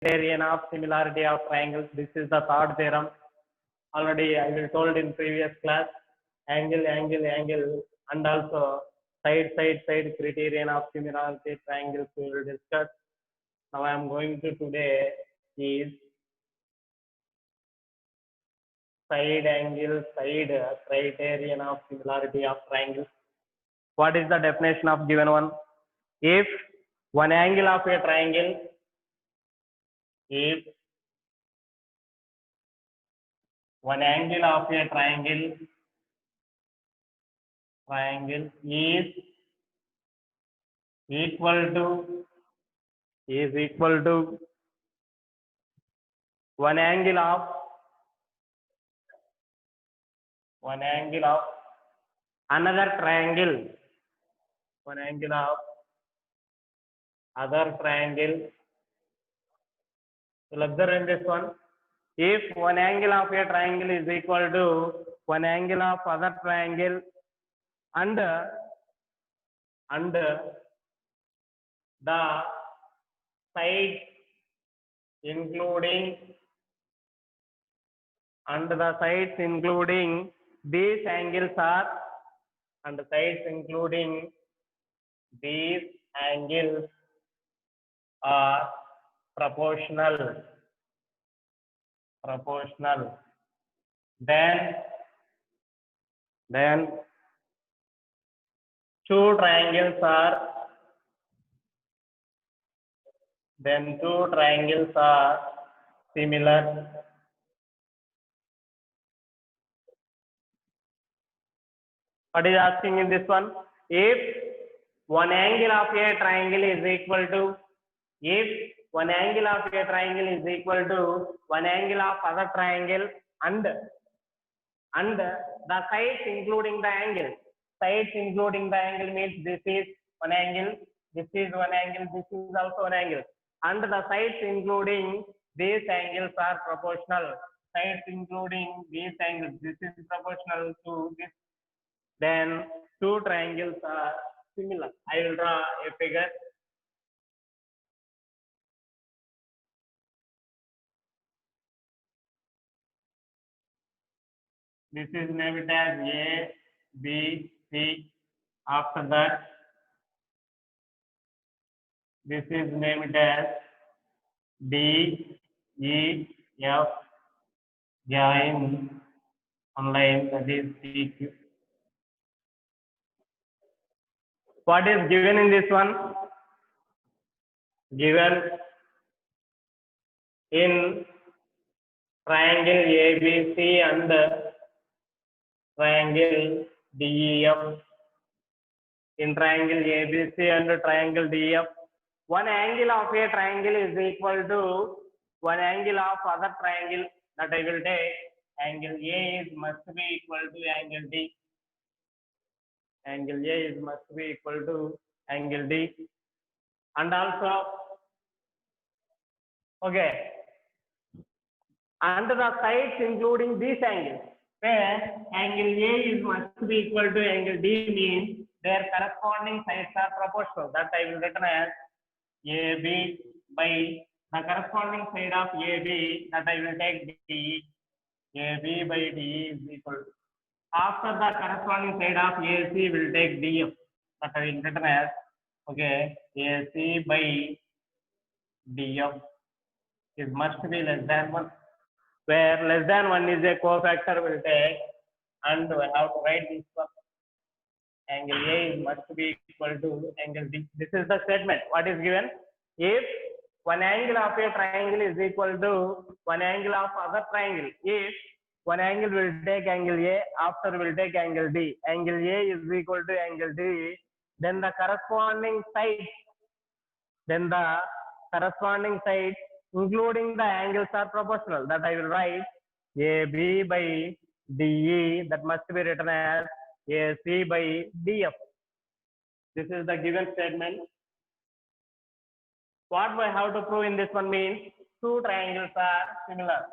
criterion of similarity of triangles. This is the third theorem. Already I will told in previous class. Angle, and also side criterion of similarity triangles we will discuss. Now I am going to today is side criterion of similarity of triangles. What is the definition of given one? If one angle of a triangle, if one angle of a triangle is equal to one angle of another triangle, one angle of other triangle. You'll observe in this one. If one angle of a triangle is equal to one angle of other triangle and the sides including these angles are proportional. Then two triangles are similar. What is asking in this one? If one angle of a triangle is equal to one angle of other triangle and the sides including the angle. Sides including the angle means this is one angle, this is one angle, this is also one angle. And the sides including these angles are proportional. Sides including these angles, this is proportional to this. Then two triangles are similar. I will draw a figure. This is named as A, B, C. After that, this is named as D, E, F. Join on line, that is PQ. What is given in this one? Given in triangle ABC and triangle DEF. In triangle ABC and triangle DEF, one angle of a triangle is equal to one angle of other triangle. That I will take. Angle A must be equal to angle D. Angle A must be equal to angle D. And also, okay, and the sides including these angles, where angle A must be equal to angle D means their corresponding sides are proportional. That I will written as AB by the corresponding side of AB, that I will take DE. AB by DE is equal to. After the corresponding side of AC will take DF. That I will written as, okay, AC by DF is must be less than 1. Where less than 1 is a cofactor will take, and we have to write this one. Angle A must be equal to angle D. This is the statement. What is given? If one angle of a triangle is equal to one angle of other triangle, if one angle will take angle A, after will take angle D, angle A is equal to angle D, then the corresponding sides, including the angles are proportional. That I will write AB by DE, that must be written as AC by DF. This is the given statement. What we have to prove in this one means two triangles are similar.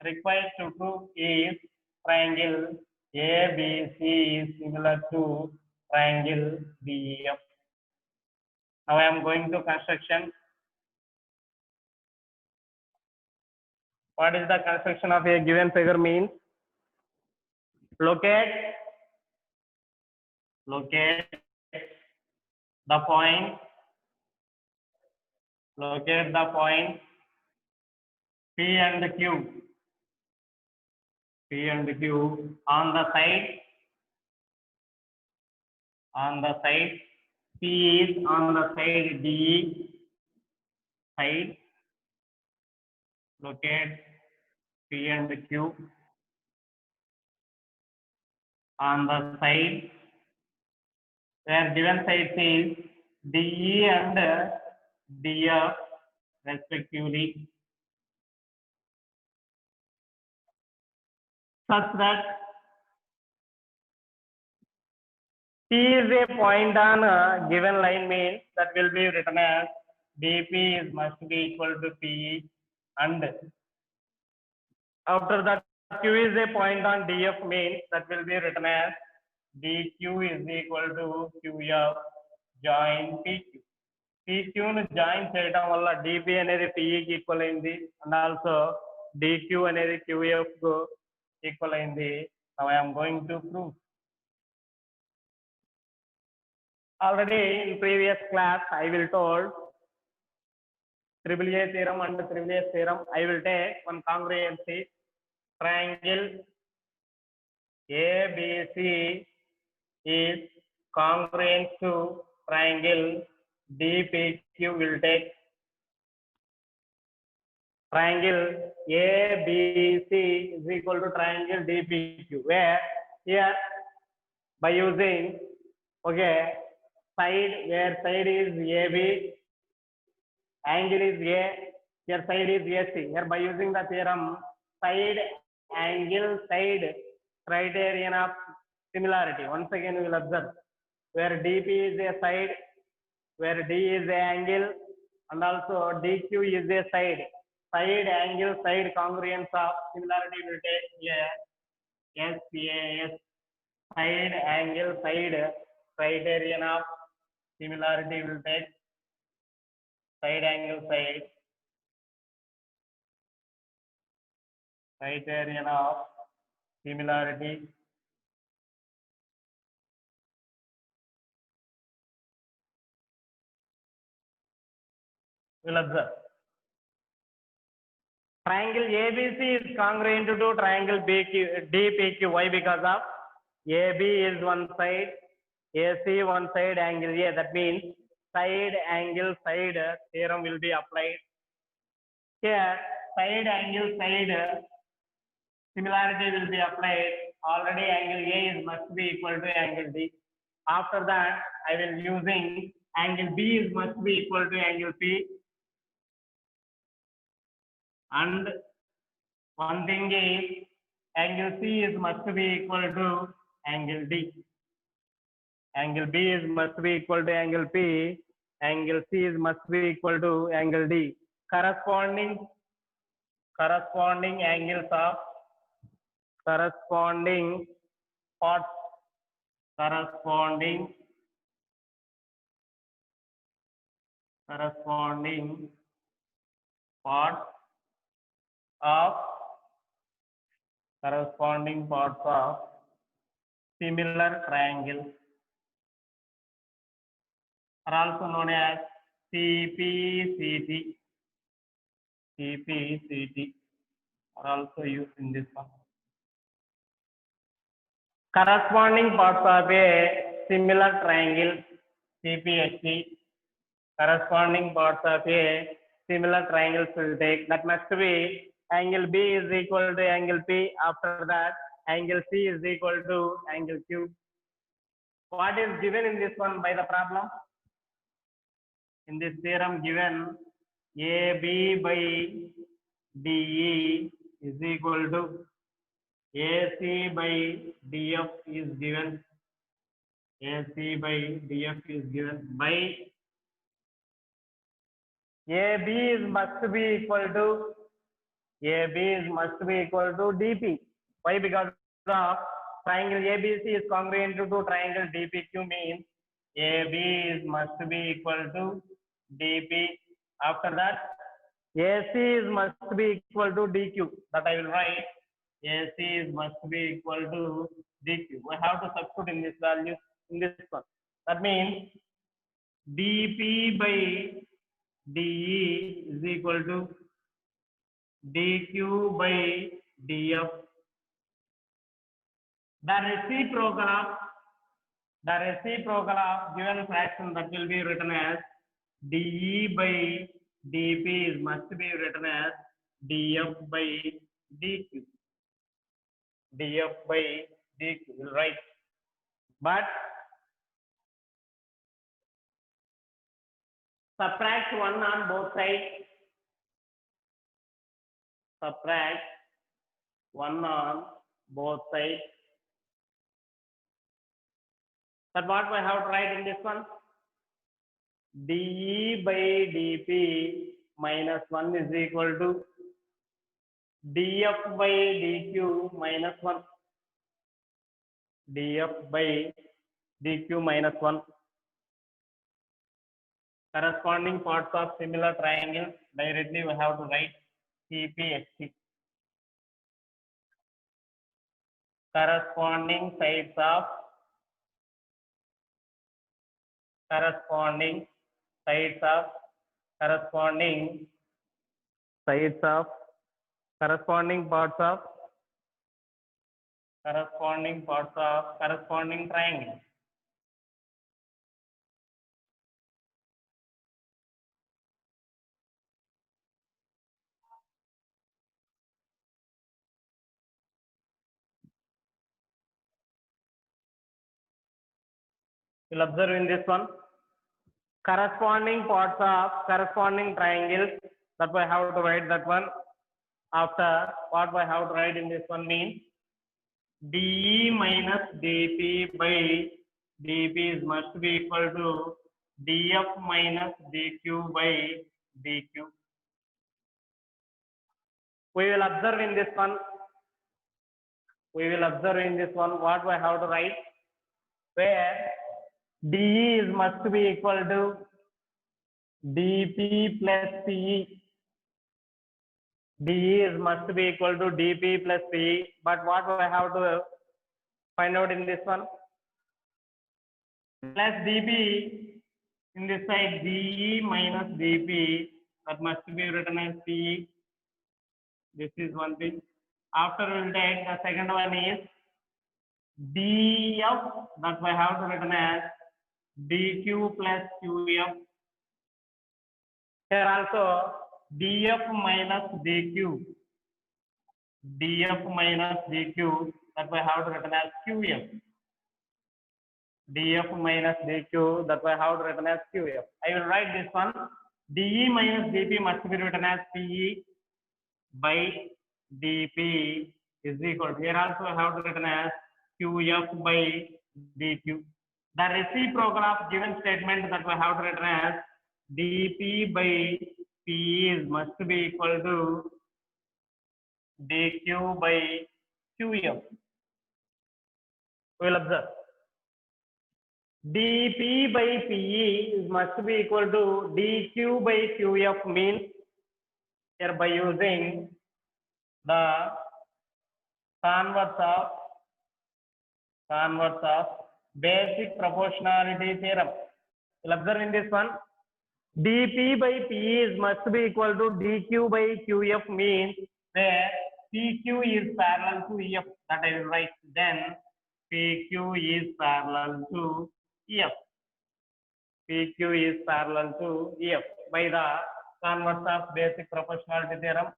Required to prove is triangle ABC is similar to triangle DEF. Now I am going to construction. What is the construction of a given figure means? Locate the point. Locate the point P and Q. P and Q on the side. On the side. P is on the side DE. Side. Locate P and Q on the side where given sides is DE and DF respectively, such that P is a point on a given line means that will be written as DP is must be equal to PE, and after that Q is a point on DF means that will be written as DQ is equal to QF join PQ. PQ ను join చేయడం వల్ల DP అనేది PE కి equal అయింది and also DQ అనేది QF కు equal అయింది. Now I am going to prove. Already in previous class I will told triple A theorem and triple A theorem. I will take one congruency triangle ABC is congruent to triangle DPQ. Will take triangle ABC is equal to triangle DPQ, where here by using side, where side is AB, angle is A, here side is AC. Here by using the theorem side, angle, side, criterion of similarity. Once again we will observe where DP is a side, where D is a angle, and also DQ is a side. Side, angle, side congruence of similarity will take here SAS. Side, angle, side criterion of similarity will take side, angle, side criterion of similarity will observe. Triangle ABC is congruent to triangle DPQ. Why? Because of AB is one side, AC one side, angle A. That means side, angle, side theorem will be applied. Here side, angle, side similarity will be applied. Already angle A is must be equal to angle D. After that I will using angle B is must be equal to angle P. And one thing is angle C is must be equal to angle D. Angle B is must be equal to angle P. Angle C is must be equal to angle D. Corresponding angles of corresponding parts of similar triangle are also known as CPCT. CPCT are also used in this one. Corresponding parts of a similar triangle CPHT. Corresponding parts of a similar triangles will take, that must be angle B is equal to angle P. After that angle C is equal to angle Q. What is given in this one by the problem? In this theorem given AB by DE is equal to AC by DF is given. AC by DF is given by AB is must be equal to DP. Why? Because the triangle ABC is congruent to triangle DPQ means AB is must be equal to DP. After that AC is must be equal to DQ. That I will write. AC is must be equal to DQ. We have to substitute in this value in this one. That means dP by dE is equal to dQ by dF. The reciprocal of given fraction, that will be written as dE by dP is must be written as dF by dQ. dF by dQ, right? But subtract 1 on both sides. Subtract 1 on both sides. But what we have to write in this one? dE by dP minus 1 is equal to dF by dQ minus 1. dF by dQ minus 1. Corresponding parts of similar triangles, directly we have to write CPXT. Corresponding sides of corresponding parts of corresponding triangle. You'll observe in this one, corresponding parts of corresponding triangles, that we have to write that one. After what we have to write in this one means dE minus dP by dP is must be equal to dF minus dQ by dQ. We will observe in this one what we have to write, where dE is must be equal to dP plus PE. dE is must be equal to dP plus PE. But what we have to find out in this one? Plus dP in this side, dE minus dP, that must be written as PE. This is one thing. After we will take the second one is dF, that we have to written as dQ plus QF. Here also dF minus dQ, that we have to written as QF. dF minus dQ, that we have to written as QF. I will write this one. dE minus dP must be written as PE by dP is equal to, here also I have to written as QF by dQ. The reciprocal of given statement, that we have to written as dP by PE is must be equal to dQ by QF. We will observe. dP by PE is must be equal to dQ by QF means, here by using the converse of basic proportionality theorem. You'll observe in this one, dP by PE is must be equal to dQ by QF means where PQ is parallel to EF, that I will write. Then PQ is parallel to EF. PQ is parallel to EF by the converse of basic proportionality theorem.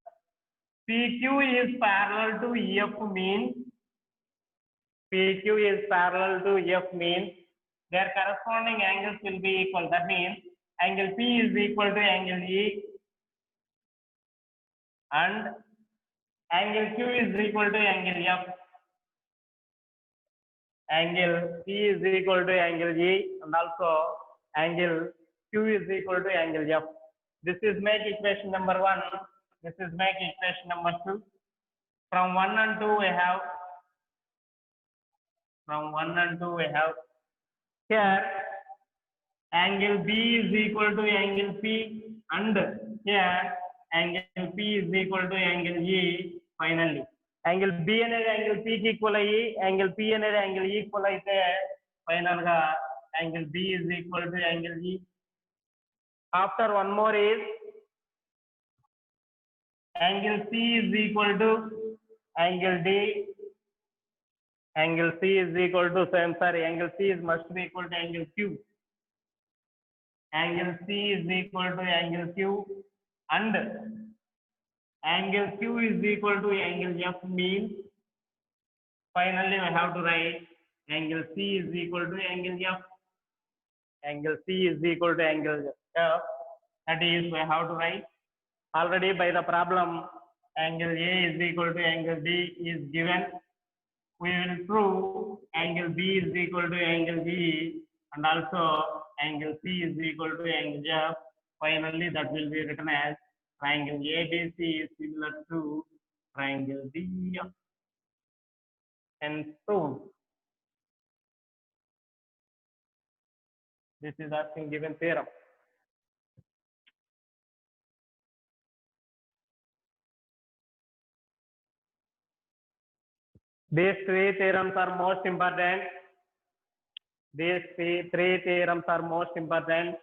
PQ is parallel to EF means their corresponding angles will be equal. That means angle P is equal to angle E and angle Q is equal to angle F. Angle P is equal to angle E and also angle Q is equal to angle F. This is make equation number 1. This is make equation number 2. From 1 and 2 we have. Here angle B is equal to angle P, and here angle P is equal to angle E finally. Angle B అనేది angle P కి equal అయ్యి angle P అనేది angle E equal అయితే final గా angle B is equal to angle E. After one more is angle C is equal to angle D. Angle C is equal to, angle C is must be equal to angle Q. Angle C is equal to angle Q and angle Q is equal to angle F means finally we have to write angle C is equal to angle F. Angle C is equal to angle F. That is we have to write already by the problem angle A is equal to angle D is given. We will prove angle B is equal to angle E and also angle C is equal to angle F. Finally, that will be written as triangle ABC is similar to triangle DF. And so, this is asking given theorem. These three theorems are most important. These three theorems are most important.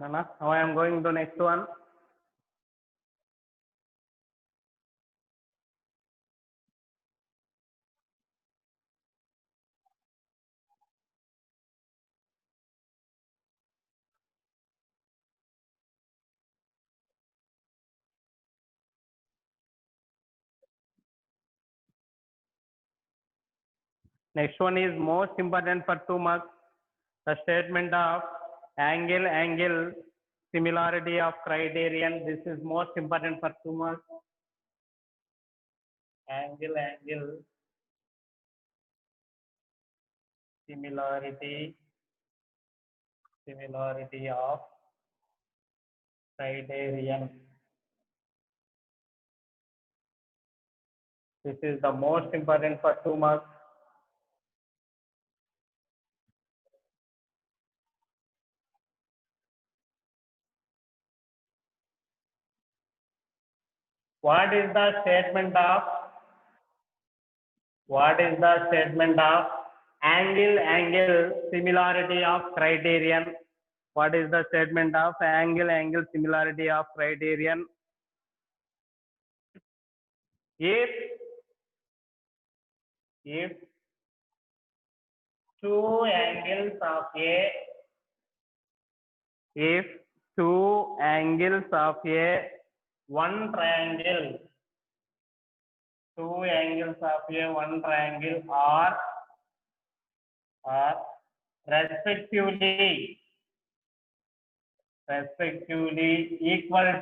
Now I am going to next one. Next one is most important for 2 marks. The statement of angle similarity of criterion. This is most important for 2 marks. Angle similarity of criterion. This is the most important for 2 marks. What is the statement of angle similarity of criterion? What is the statement of angle similarity of criterion? If two angles of A, one triangle, one triangle are respectively equal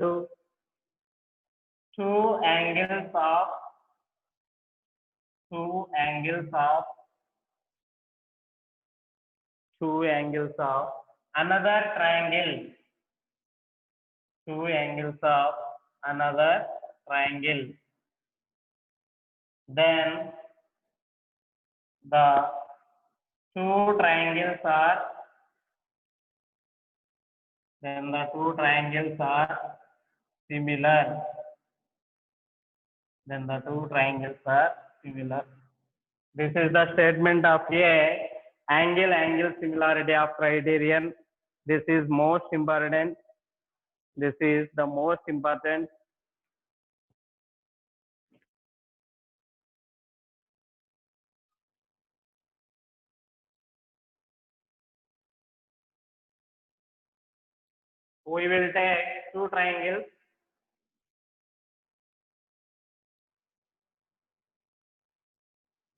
to two angles of another triangle, then the two triangles are similar. This is the statement of A, angle similarity of criterion. This is most important. This is the most important. We will take two triangles.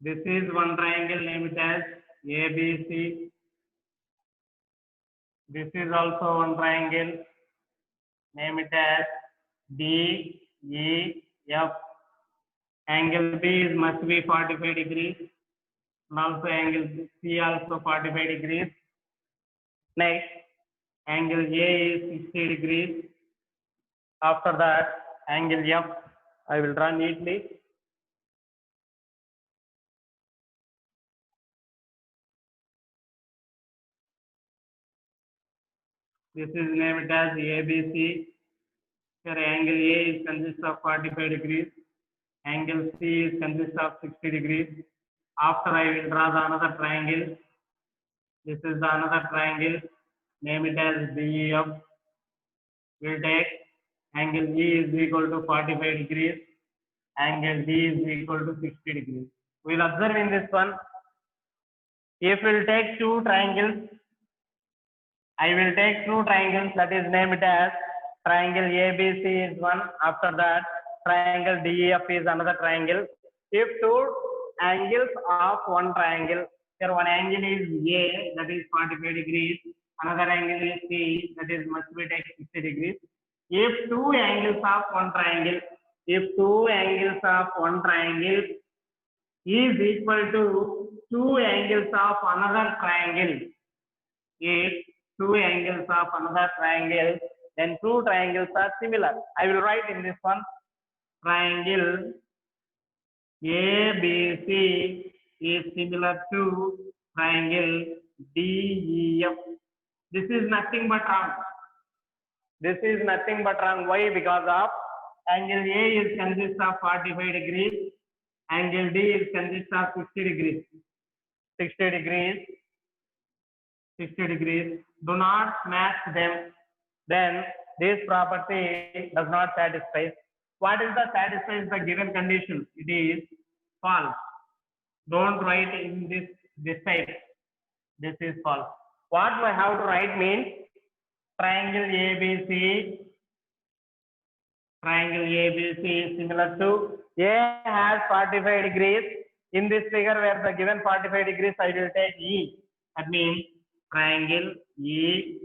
This is one triangle, name it as ABC. This is also one triangle, name it as DEF. Angle B is must be 45 degrees, and also angle C also 45 degrees. Next, angle A is 60 degrees. After that, angle F, I will draw neatly. This is named as ABC. Here angle A is consists of 45 degrees. Angle C is consists of 60 degrees. After I will draw the another triangle. This is the another triangle. Name it as DEF. We'll take angle E is equal to 45 degrees. Angle D is equal to 60 degrees. We'll observe in this one. If we'll take two triangles, I will take two triangles, that is name it as triangle ABC is one. After that, triangle DEF is another triangle. If two angles of one triangle, here one angle is A, that is 45 degrees. Another angle is C, that is must be take 60 degrees. If two angles of one triangle, is equal to two angles of another triangle, if two angles of another triangle, then two triangles are similar. I will write in this one, triangle ABC is similar to triangle DEF. This is nothing but wrong. Why? Because of angle A is consists of 45 degrees, angle D is consists of 60 degrees. 60 degrees do not match them, then this property does not satisfy. What is the satisfies the given condition? It is false. Don't write in this type. This is false. What I have to write means triangle ABC is similar to A has 45 degrees. In this figure where the given 45 degrees, I will take E. That means triangle E.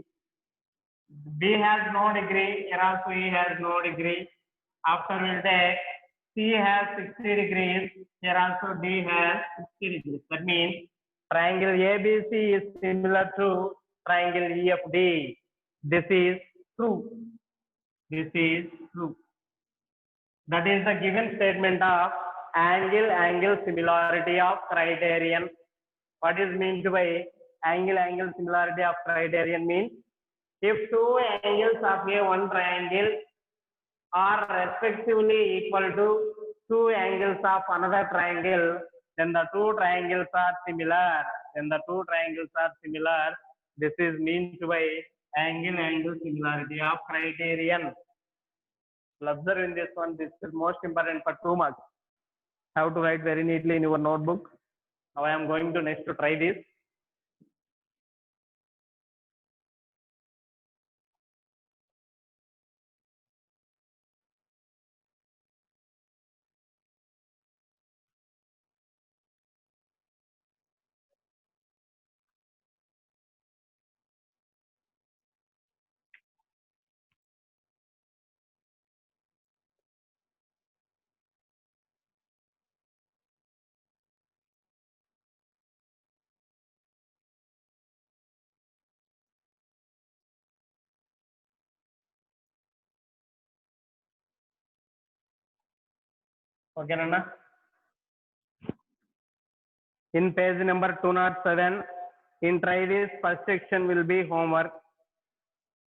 B has no degree. Here also E has no degree. After we'll take C has 60 degrees. Here also D has 60 degrees. That means triangle ABC is similar to triangle EFD. This is true. This is true. That is the given statement of angle similarity of criterion. What is meant by angle similarity of criterion means if two angles of a one triangle are respectively equal to two angles of another triangle, then the two triangles are similar. Then the two triangles are similar. This is meant by angle similarity of criterion. Observe in this one, this is most important for 2 marks. Have to write very neatly in your notebook. Now I am going to next to try this. Okay, Nana. In page number 207, in try this first section will be homework.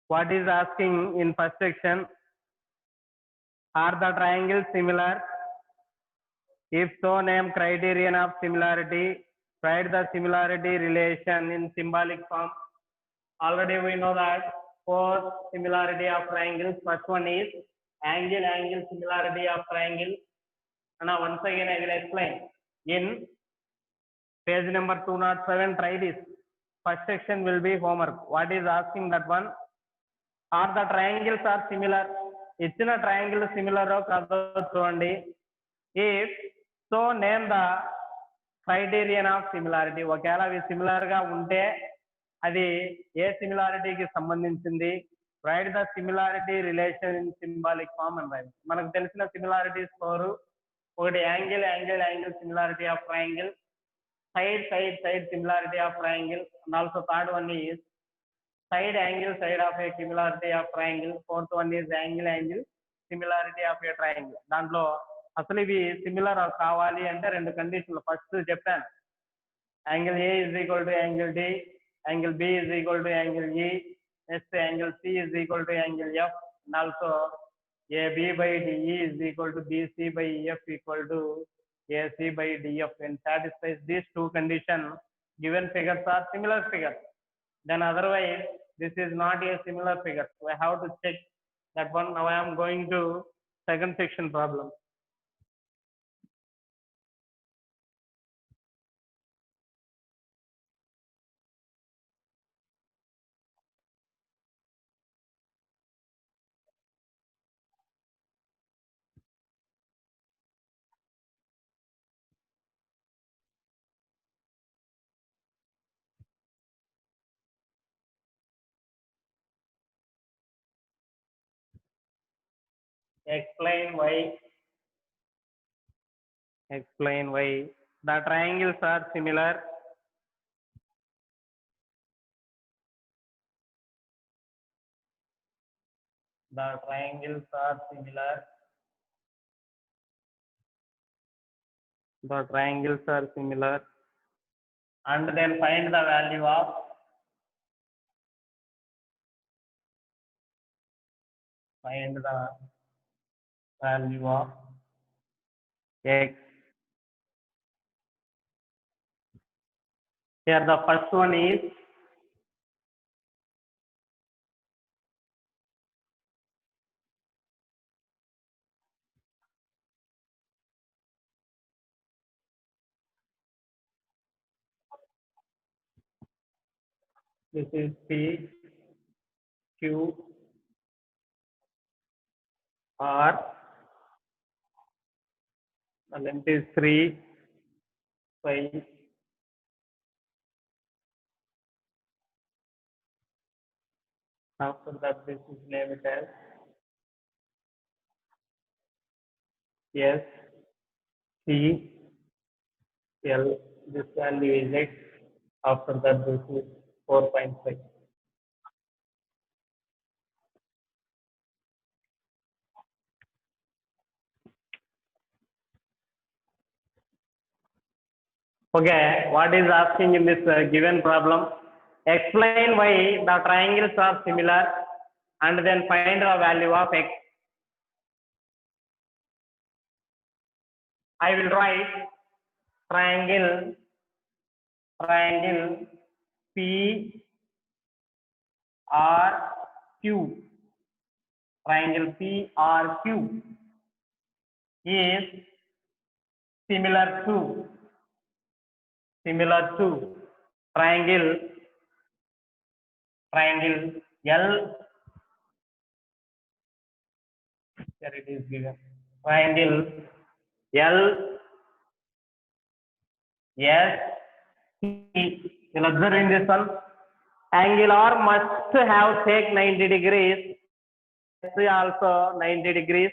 What is asking in first section? Are the triangles similar? If so, name criterion of similarity. Write the similarity relation in symbolic form. Already we know that for similarity of triangles, first one is angle similarity of triangle. Now once again I will explain. In page number 207, try this. First section will be homework. What is asking that one? Are the triangles are similar? Ichina triangle similar kado chudandi. If so, name the criterion of similarity. ఒకవేళ అవి similar గా ఉంటే అది ఏ సిమిలారిటీకి సంబంధించింది? Write the similarity relation in symbolic form అని రాయండి. మనకు తెలిసిన సిమిలారిటీస్ ఫోర్. ఒకటి angle similarity of triangle, side similarity of triangle, and also third one is side of a similarity of triangle. Fourth one is angle similarity of a triangle. దాంట్లో అసలు ఇవి similar కావాలి అంటే రెండు కండిషన్లు ఫస్ట్ చెప్పాను. Angle A is equal to angle D, angle B is equal to angle E, next angle C is equal to angle F, and also AB by DE is equal to BC by F equal to AC by DF. When satisfies these two conditions, given figures are similar figures. Then otherwise, this is not a similar figure. So I have to check that one. Now I am going to second section problem. Explain why the triangles are similar. The triangles are similar. The triangles are similar. And then find the value of x. Here the first one is this is P, Q, R, length is 3, 5. After that, this is name it as S, C, L. This value is X. After that, this is 4.5. Okay, what is asking in this given problem? Explain why the triangles are similar and then find the value of X. I will write triangle P R Q. Triangle P R Q is similar to triangle L. Here it is given. Triangle L S T. You'll observe in this one. Angle R must have sec 90 degrees. S also 90 degrees.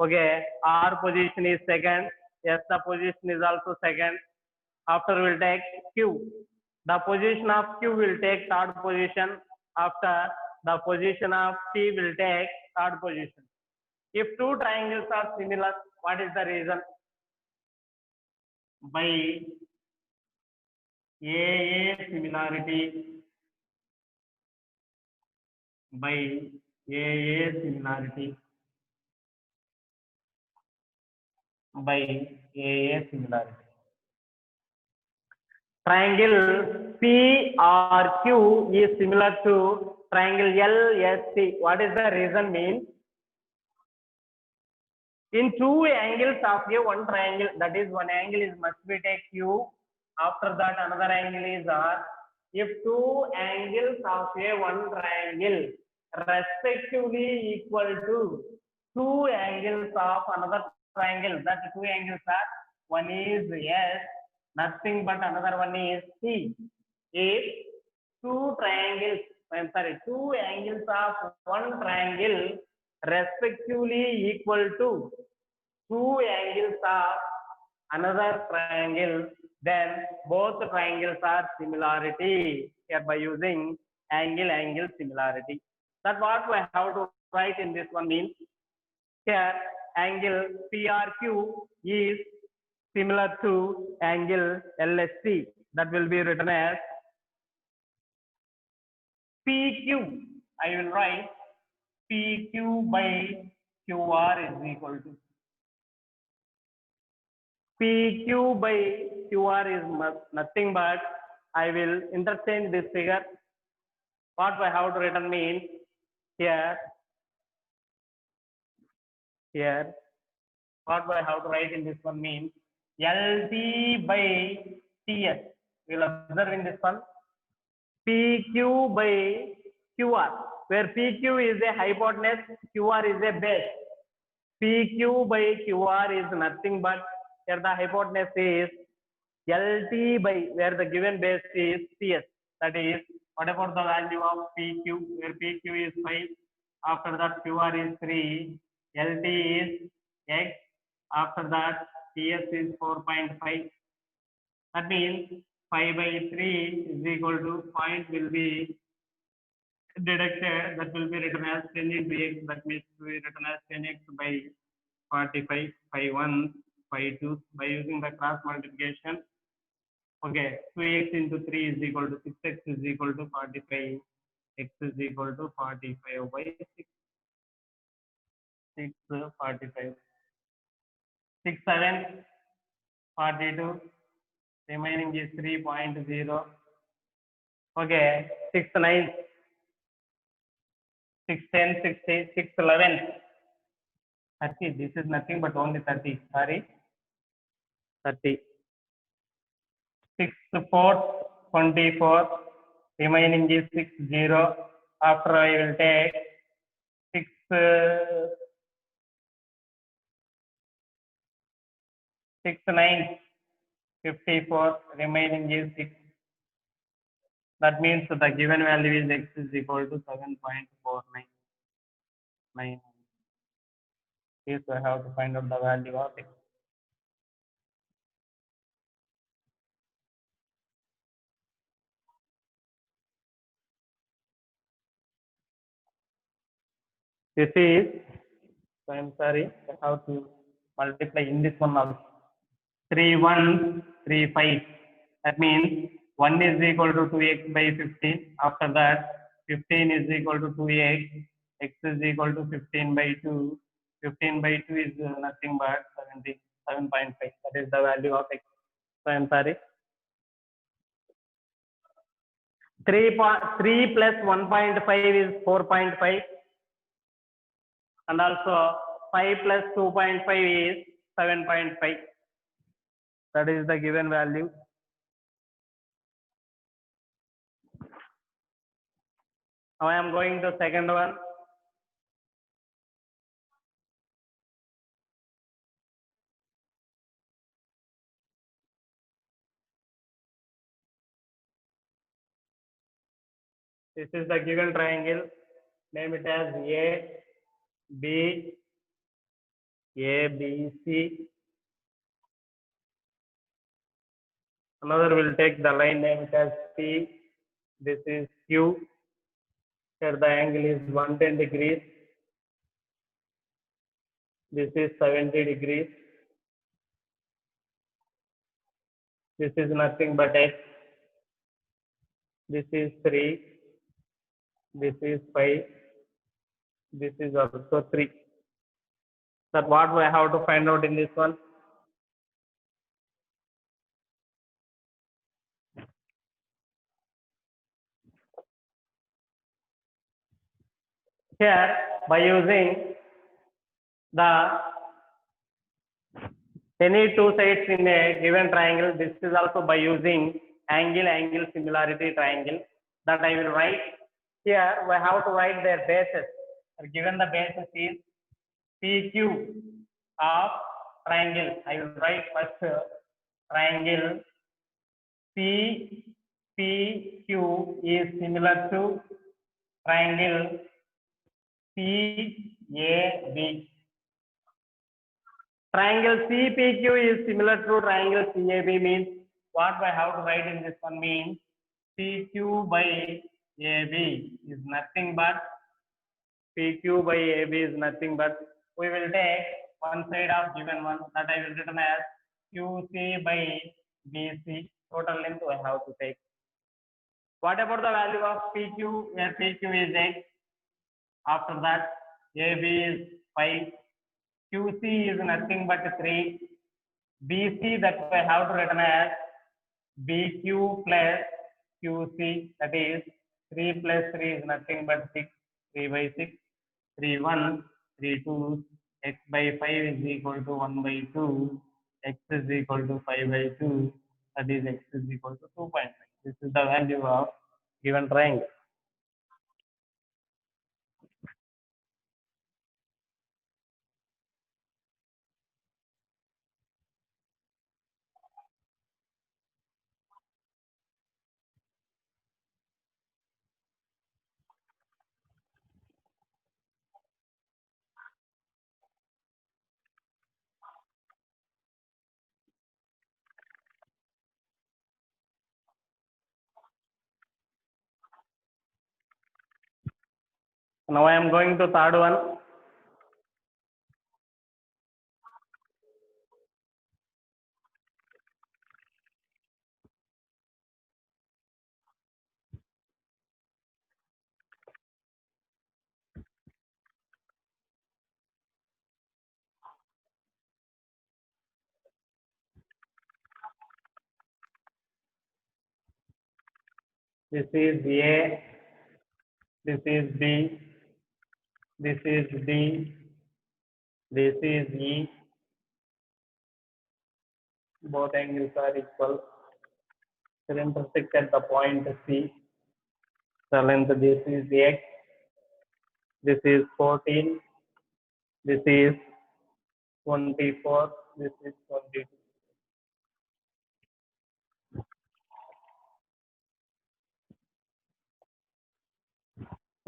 Okay. R position is second. S the position is also second. After we'll take Q. The position of Q will take third position. After the position of T will take third position. If two triangles are similar, what is the reason? By AA similarity. By AA similarity. By AA similarity. Triangle PRQ is similar to triangle LST. What is the reason mean? In two angles of a one triangle, that is one angle is must be take Q. After that another angle is R. If two angles of a one triangle respectively equal to two angles of another triangle, that two angles are one is S, nothing but another one is C. If two triangles, two angles of one triangle respectively equal to two angles of another triangle, then both triangles are similarity here by using angle similarity. That's what we have to write in this one means here angle PRQ is similar to angle LST. That will be written as PQ. I will write PQ by QR is equal to PQ by QR is nothing but I will interchange this figure. What I have to written means here what I have to write in this one means LT by TS. We will observe in this one PQ by QR, where PQ is a hypotenuse, QR is a base. PQ by QR is nothing but here the hypotenuse is LT by where the given base is CS. That is, what about the value of PQ? Where PQ is 5, after that QR is 3, LT is X, after that TS is 4.5. That means 5 by 3 is equal to point will be deducted. That will be written as 10 into X. That means to be written as 10X by 45, 5 1, 5 2 by using the cross multiplication. Okay, 2x into 3 is equal to 6x is equal to 45. X is equal to 45 by 6. 6, 45. 6, 7, 42. Remaining is 3.0. Okay, 6, 9, 6, 10, 16, 6, 11. 30. This is nothing but only 30. Sorry. 30. 6, 4, 24. Remaining is 6, 0. After I will take 6, 6 9 54, remaining is 6. That means the given value is x is equal to 7.499. Yes, I have to find out the value of x. This is, so I'm sorry, I have to multiply in this one also. 3 1 3 5. That means 1 is equal to 2x by 15. After that, 15 is equal to 2x. X is equal to 15 by 2. 15 by 2 is nothing but 77.5. That is the value of x. So I'm sorry. 3 plus 1.5 is 4.5. And also 5 plus 2.5 is 7.5. That is the given value. Now I am going to second one. This is the given triangle. Name it as B, C. Another will take the line, name it as P. This is Q. Here the angle is 110 degrees. This is 70 degrees. This is nothing but X. This is 3. This is 5. This is also 3. That what I have to find out in this one? Here, by using the any two sides in a given triangle, this is also by using angle similarity triangle that I will write. Here, we have to write their bases. Given the basis is PQ of triangle. I will write first triangle PQ is similar to triangle CAB. Triangle CPQ is similar to triangle CAB means what I have to write in this one means PQ by AB is nothing but PQ by AB is nothing but we will take one side of given one that I will written as QC by BC. Total length I have to take. What about the value of PQ where PQ is X? After that AB is 5. QC is nothing but 3. BC that I have to written as BQ plus QC, that is 3 plus 3 is nothing but 6. 3 by 6. 3 1, 3 2. X by 5 is equal to 1 by 2. X is equal to 5 by 2. That is X is equal to 2.5. This is the value of given triangle. Now I am going to third one. This is A, this is B, this is D, this is E. Both angles are equal. They intersect at the point C. The length this is X, this is 14, this is 24, this is 22.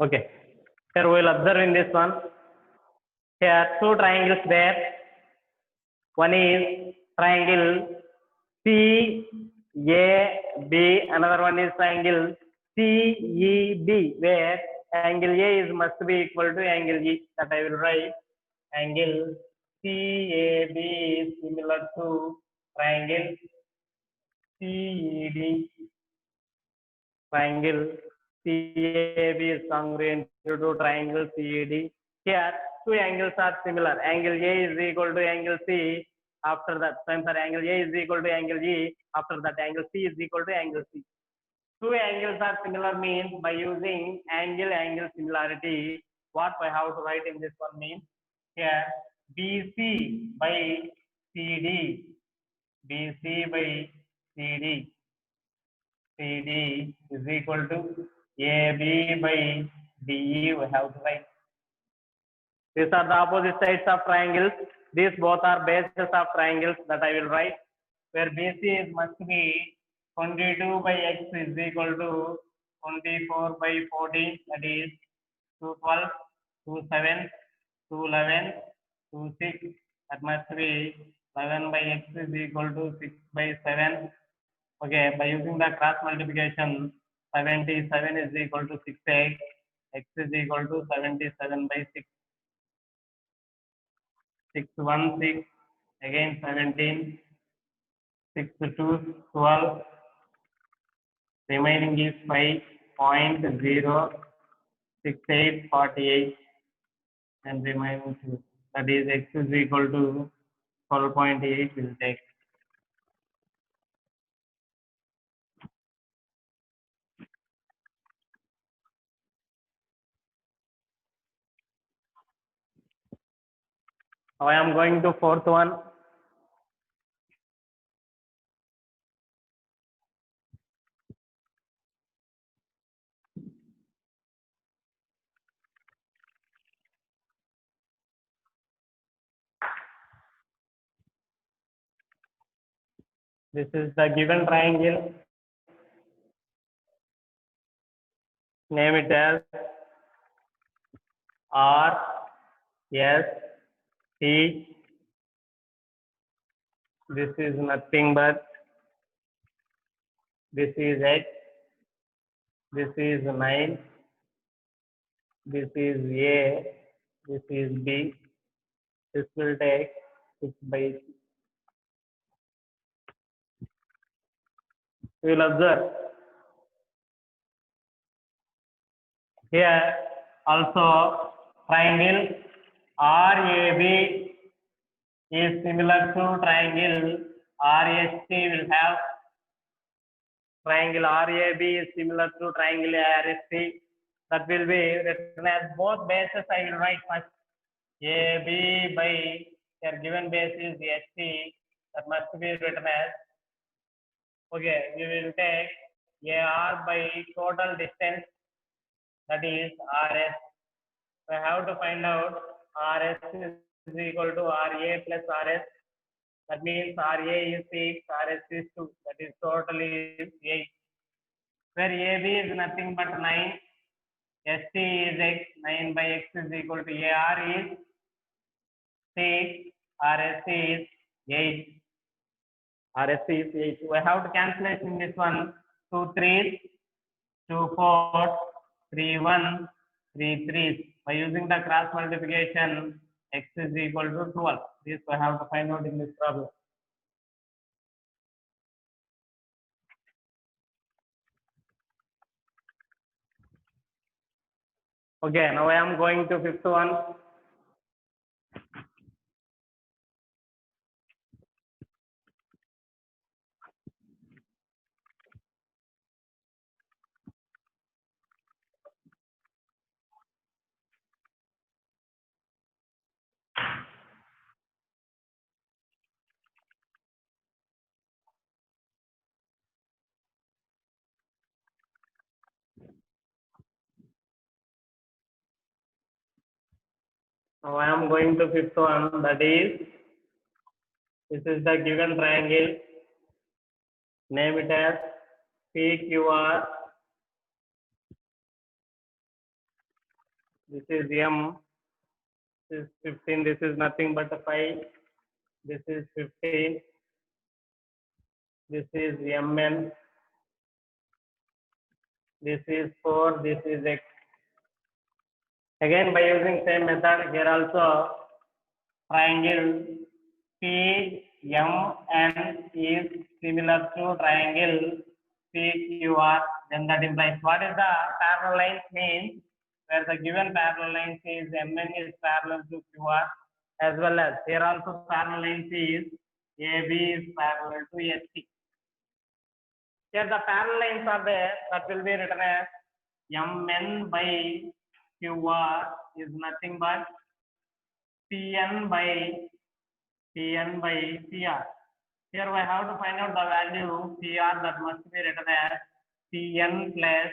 Okay. Here we will observe in this one. Here two triangles there. One is triangle CAB. Another one is triangle CEB, where angle A is must be equal to angle E. That I will write. Angle CAB is similar to triangle CED. Triangle CAB is congruent to triangle CED. Here, two angles are similar. Angle A is equal to angle C. After that, angle A is equal to angle E. After that, angle C is equal to angle C. Two angles are similar means by using angle similarity, what I have to write in this one means here BC by CD, BC by CD, CD is equal to AB by DE. We have to write. These are the opposite sides of triangles. These both are bases of triangles that I will write. Where BC is must be 22 by x is equal to 24 by 14. That is 212, 27, 211, 26. That must be 11 by x is equal to 6 by 7. Okay, by using the cross multiplication, 77 is equal to 6x. X is equal to 77 by 6. 6 1 6, again 17, 6 2 12, remaining is 5.06848, and remaining 2, that is x is equal to 12.8 will take. Now I am going to fourth one. This is the given triangle. Name it as R S T. This is nothing but this is X. This is 9. This is A. This is B. This will take 6 by 6. We will observe here also triangle RAB is similar to triangle RST. Will have triangle RAB is similar to triangle RST. That will be written as both bases. I will write first AB by their given base is ST. That must be written as, okay, we will take AR by total distance, that is RS. We have to find out RS is equal to RA plus RS. That means RA is 6, RS is 2. That is totally 8. Where AB is nothing but 9. ST is X. 9 by X is equal to AR is 6. RS is 8. RS is 8. We have to cancel in this one. 2 3s, 2 4, 3 1, 3 3s. By using the cross multiplication, x is equal to 12. This we have to find out in this problem. Okay, now I am going to fifth one. Now I am going to fifth one, that is, this is the given triangle. Name it as PQR. This is M. This is 15. This is nothing but a 5. This is 15. This is Mn. This is 4. This is X. Again, by using same method, here also triangle PMN is similar to triangle PQR. Then that implies what is the parallel lines means, where the given parallel lines is MN is parallel to QR, as well as here also parallel lines is AB is parallel to SC. Here the parallel lines are there, that will be written as MN by QR is nothing but PN by CR. Here we have to find out the value CR, that must be written as CN plus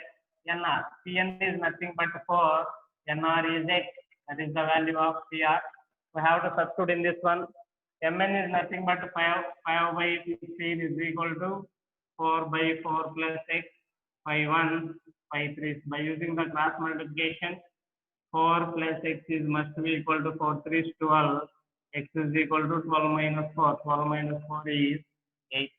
NR. CN is nothing but 4, NR is X. That is the value of CR. We have to substitute in this one. MN is nothing but 5 by 15 is equal to 4 by 4 plus X, 5 1, 5 3. By using the cross multiplication, 4 plus X is must be equal to 4 3 is 12. X is equal to 12 minus 4. 12 minus 4 is 8.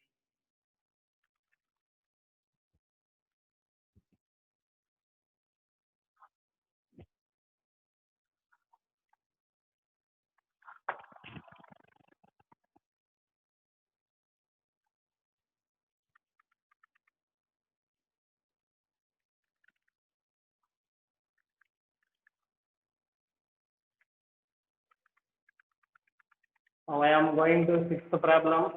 Now I am going to sixth problem.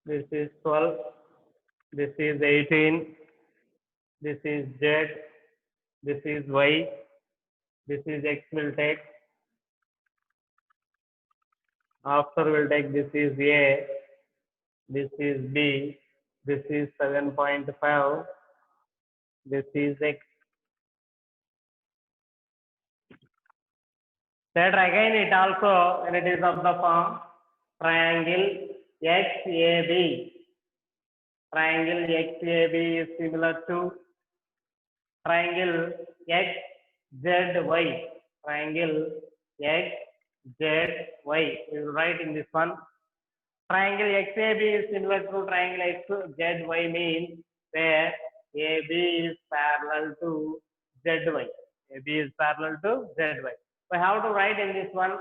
This is 12. This is 18. This is Z. This is Y. This is X will take. After will take this is A. This is B. This is 7.5. This is X. That again it also, when it is of the form triangle XAB. Triangle XAB is similar to triangle XZY. Triangle XZY. We will write in this one. Triangle XAB is similar to triangle XZY means where AB is parallel to ZY. AB is parallel to ZY. We have to write in this one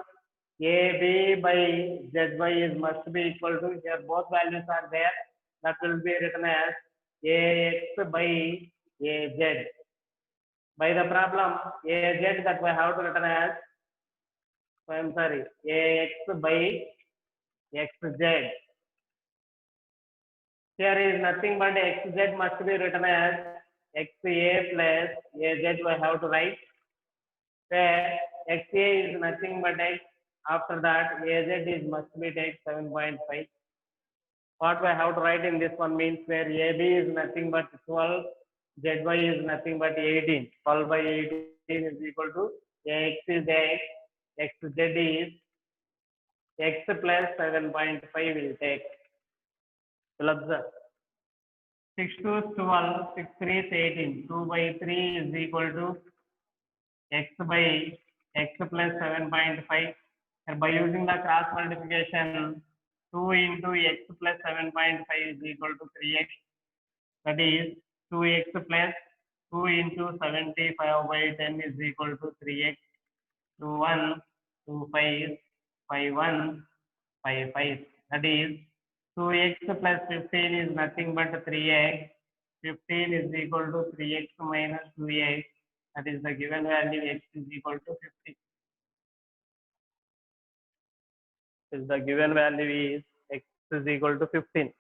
AB by ZY is must be equal to, here both values are there. That will be written as AX by AZ. By the problem AZ, that we have to written as, I am sorry, AX by XZ. Here is nothing but XZ must be written as XA plus AZ. We have to write where XA is nothing but X. After that AZ is must be take 7.5. What we have to write in this one means where AB is nothing but 12, ZY is nothing but 18. 12 by 18 is equal to AX is X, XZ is X plus 7.5 will take. Will observe. 6 2 is 12, 6 3 is 18. 2 by 3 is equal to X by X plus 7.5. And by using the cross multiplication, 2 into X plus 7.5 is equal to 3X. That is 2X plus 2 into 75 by 10 is equal to 3X. 2 1, 2 5, 5 1, 5 5. That is 2X plus 15 is nothing but 3X. 15 is equal to 3X minus 2X. That is the given value X is equal to 50. Is the given value is X is equal to 15.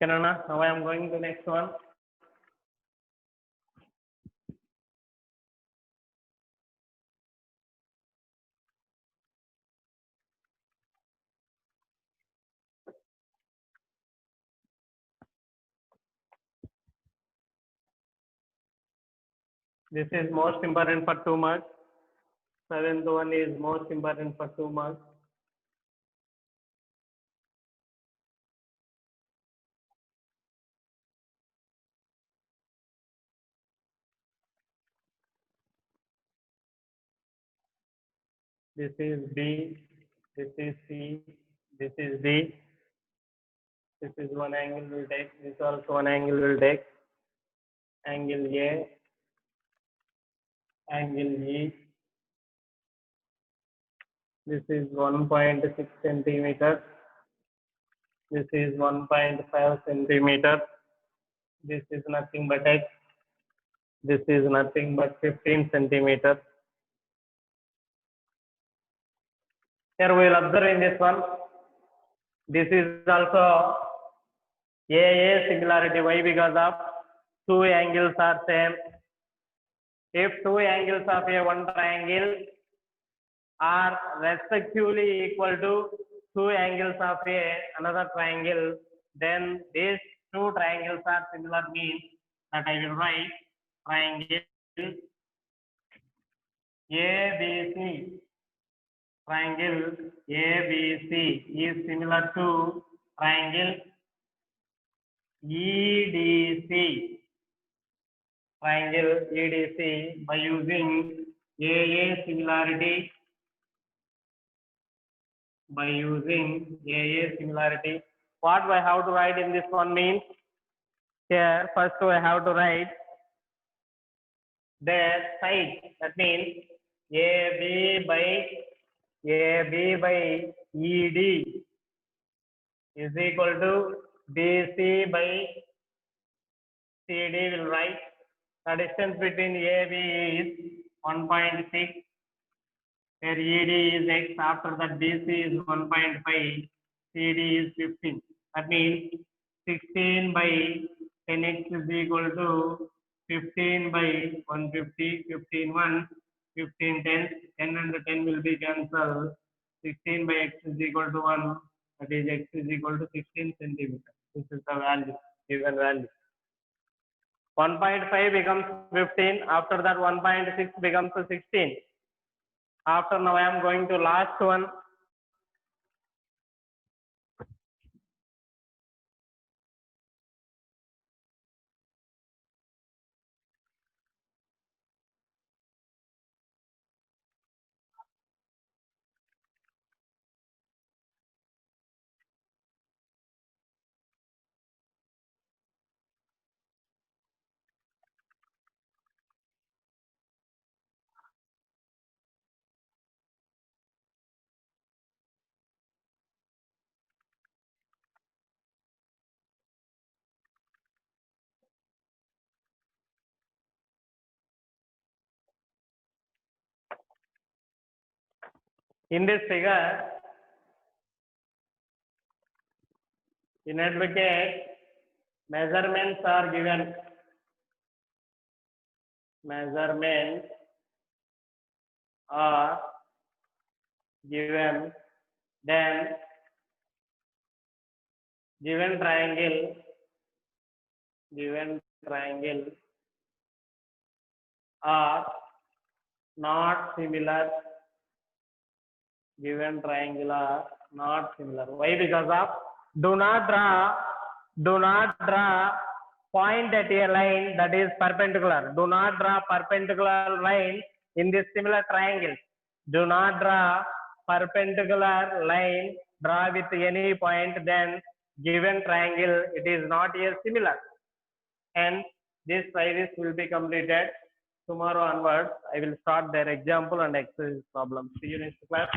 Kirana, now I am going to next one. This is most important for 2 marks. Seventh one is most important for 2 marks. This is B, this is C, this is D. This is one angle will take, this also one angle will take. Angle A, angle E. This is 1.6 centimeter. This is 1.5 centimeter. This is nothing but X. This is nothing but 15 centimeter. Here we will observe in this one. This is also AA similarity. Why? Because of two angles are same. If two angles of a one triangle are respectively equal to two angles of another triangle, then these two triangles are similar, means that I will write triangle ABC. Triangle ABC is similar to triangle EDC. Triangle EDC by using AA similarity. By using AA similarity. What I have to write in this one means, here first I have to write their side. That means AB by ED is equal to BC by CD. Will write the distance between AB is 1.6. Where ED is X, after that BC is 1.5, CD is 15. That means 16 by 10x is equal to 15 by 150, 15 1, 15 10, 10 and 10 will be cancelled. 16 by x is equal to 1, that is x is equal to 16 centimeter. This is the value, given value. 1.5 becomes 15, after that 1.6 becomes 16. After now I am going to last one. In this figure, in advocate, measurements are given. Measurements are given. Then given triangle are not similar. Given triangle are not similar. Why? Because of do not draw point at a line that is perpendicular. Do not draw perpendicular line in this similar triangle. Do not draw perpendicular line. Draw with any point, then given triangle it is not a similar. And this series will be completed. Tomorrow onwards, I will start their example and exercise problem. See you next class.